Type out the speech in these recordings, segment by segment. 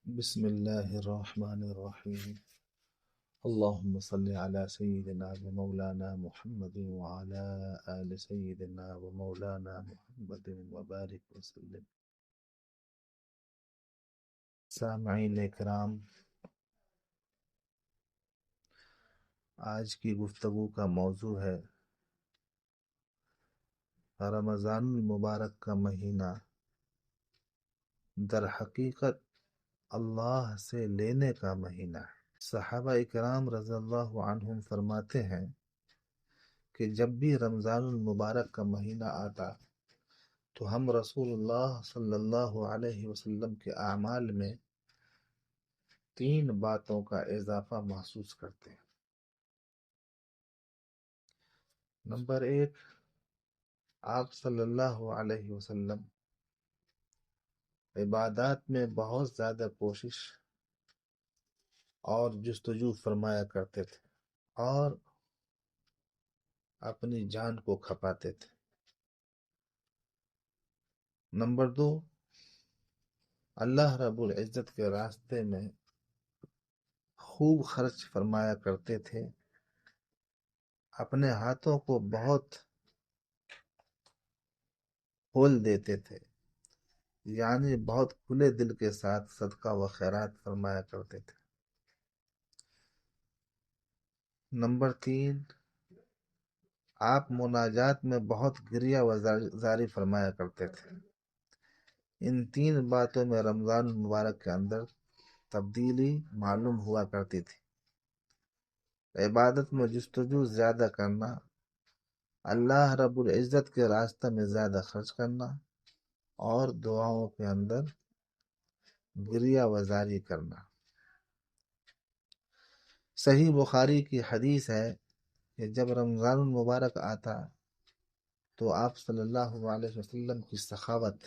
بسم الله الرحمن الرحيم. اللهم صل على سيدنا ومولانا محمد وعلى آل سيدنا ومولانا محمد وبارك وسلم. سامعین اکرام، آج کی گفتگو کا موضوع ہے رمضان المبارک کا مہینہ در حقیقت اللہ سے لینے کا مہینہ ہے۔ صحابہ اکرام رضی اللہ عنہم فرماتے ہیں کہ جب بھی رمضان المبارک کا مہینہ آتا تو ہم رسول اللہ صلی اللہ علیہ وسلم کے اعمال میں 3 باتوں کا اضافہ محسوس کرتے ہیں۔ نمبر 1، آپ صلی اللہ علیہ وسلم عبادات میں بہت زیادہ کوشش اور جستجو فرمایا کرتے تھے اور اپنی جان کو کھپاتے تھے۔ نمبر 2، اللہ رب العزت کے راستے میں خوب خرچ فرمایا کرتے تھے، اپنے ہاتھوں کو بہت کھول دیتے تھے، یعنی بہت کھلے دل کے ساتھ صدقہ و خیرات فرمایا کرتے تھے۔ نمبر 3، آپ مناجات میں بہت گریہ و زاری فرمایا کرتے تھے۔ ان 3 باتوں میں رمضان المبارک کے اندر تبدیلی معلوم ہوا کرتی تھی۔ عبادت میں جستجو زیادہ کرنا، اللہ رب العزت کے راستہ میں زیادہ خرچ کرنا اور دعاؤں کے اندر گریہ و زاری کرنا۔ صحیح بخاری کی حدیث ہے کہ جب رمضان المبارک آتا تو آپ صلی اللہ علیہ وسلم کی سخاوت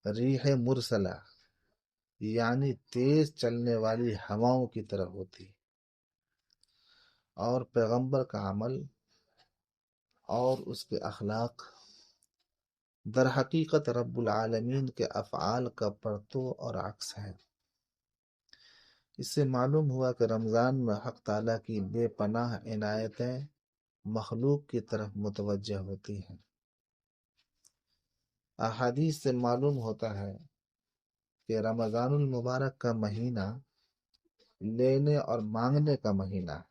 ریح مرسلہ یعنی تیز چلنے والی ہواؤں کی طرح ہوتی، اور پیغمبر کا عمل اور اس کے اخلاق در حقیقت رب العالمین کے افعال کا پرتو اور عکس ہے۔ اس سے معلوم ہوا کہ رمضان میں حق تعالیٰ کی بے پناہ عنایتیں مخلوق کی طرف متوجہ ہوتی ہیں۔ احادیث سے معلوم ہوتا ہے کہ رمضان المبارک کا مہینہ لینے اور مانگنے کا مہینہ ہے،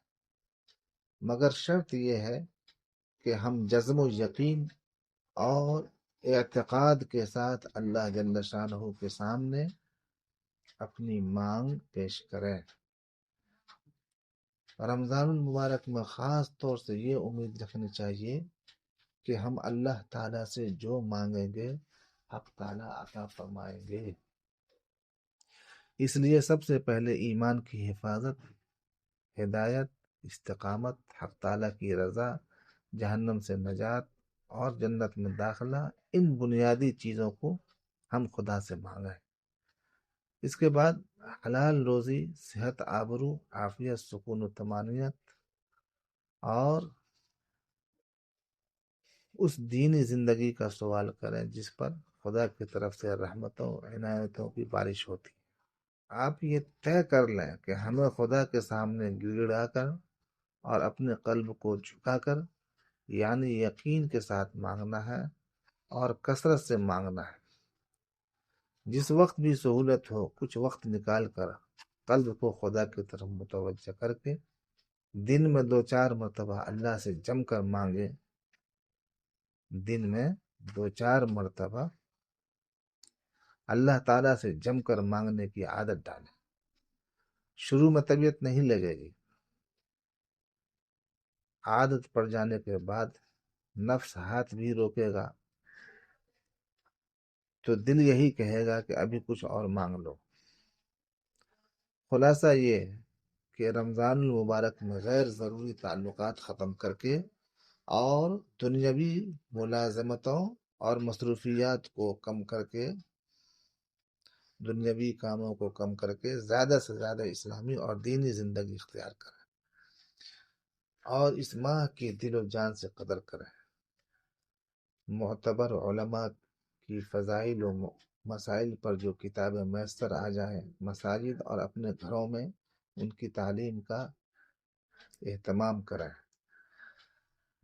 مگر شرط یہ ہے کہ ہم جزم و یقین اور اعتقاد کے ساتھ اللہ جل شانہ کے سامنے اپنی مانگ پیش کریں۔ رمضان المبارک میں خاص طور سے یہ امید رکھنی چاہیے کہ ہم اللہ تعالیٰ سے جو مانگیں گے حق تعالیٰ عطا فرمائیں گے۔ اس لیے سب سے پہلے ایمان کی حفاظت، ہدایت، استقامت، حق تعالیٰ کی رضا، جہنم سے نجات اور جنت میں داخلہ، ان بنیادی چیزوں کو ہم خدا سے مانگیں۔ اس کے بعد حلال روزی، صحت، آبرو، عافیت، سکون و طمانینت اور اس دینی زندگی کا سوال کریں جس پر خدا کی طرف سے رحمتوں عنایتوں کی بارش ہوتی ہے۔ آپ یہ طے کر لیں کہ ہمیں خدا کے سامنے گڑ گڑا کر اور اپنے قلب کو جھکا کر یعنی یقین کے ساتھ مانگنا ہے اور کثرت سے مانگنا ہے۔ جس وقت بھی سہولت ہو کچھ وقت نکال کر قلب کو خدا کی طرف متوجہ کر کے دن میں 2-4 مرتبہ اللہ سے جم کر مانگے، دن میں 2-4 مرتبہ اللہ تعالیٰ سے جم کر مانگنے کی عادت ڈالیں۔ شروع میں طبیعت نہیں لگے گی، عادت پڑ جانے کے بعد نفس ہاتھ بھی روکے گا تو دل یہی کہے گا کہ ابھی کچھ اور مانگ لو۔ خلاصہ یہ ہے کہ رمضان المبارک میں غیر ضروری تعلقات ختم کر کے اور دنیاوی ملازمتوں اور مصروفیات کو کم کر کے، دنیاوی کاموں کو کم کر کے زیادہ سے زیادہ اسلامی اور دینی زندگی اختیار کریں اور اس ماہ کی دل و جان سے قدر کریں۔ معتبر علماء کی فضائل و مسائل پر جو کتابیں میسر آ جائیں، مساجد اور اپنے گھروں میں ان کی تعلیم کا اہتمام کریں۔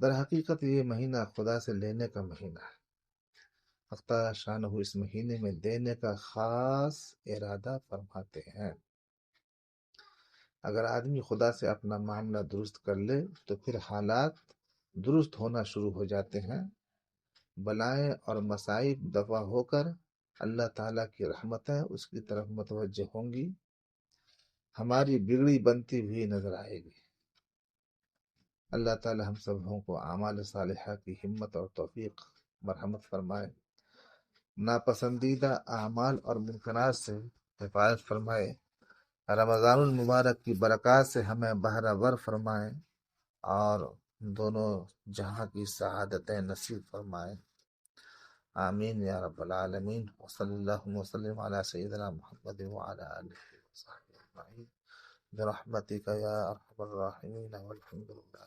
در حقیقت یہ مہینہ خدا سے لینے کا مہینہ ہے۔ اللہ تعالیٰ شانہ اس مہینے میں دینے کا خاص ارادہ فرماتے ہیں۔ اگر آدمی خدا سے اپنا معاملہ درست کر لے تو پھر حالات درست ہونا شروع ہو جاتے ہیں، بلائیں اور مصائب دفع ہو کر اللہ تعالیٰ کی رحمتیں اس کی طرف متوجہ ہوں گی، ہماری بگڑی بنتی ہوئی نظر آئے گی۔ اللہ تعالیٰ ہم سبوں کو اعمال صالحہ کی ہمت اور توفیق مرحمت فرمائے، ناپسندیدہ اعمال اور منکرات سے حفاظت فرمائے، رمضان المبارک کی برکات سے ہمیں بہرہ ور فرمائے اور دونوں جہاں کی سعادتیں نصیب فرمائے، آمین یا رب العالمین۔ وصلی اللہ وسلم علی سیدنا محمد وعلی آلہ وصحبہ اجمعین برحمتک یا ارحم الراحمین والحمد للہ۔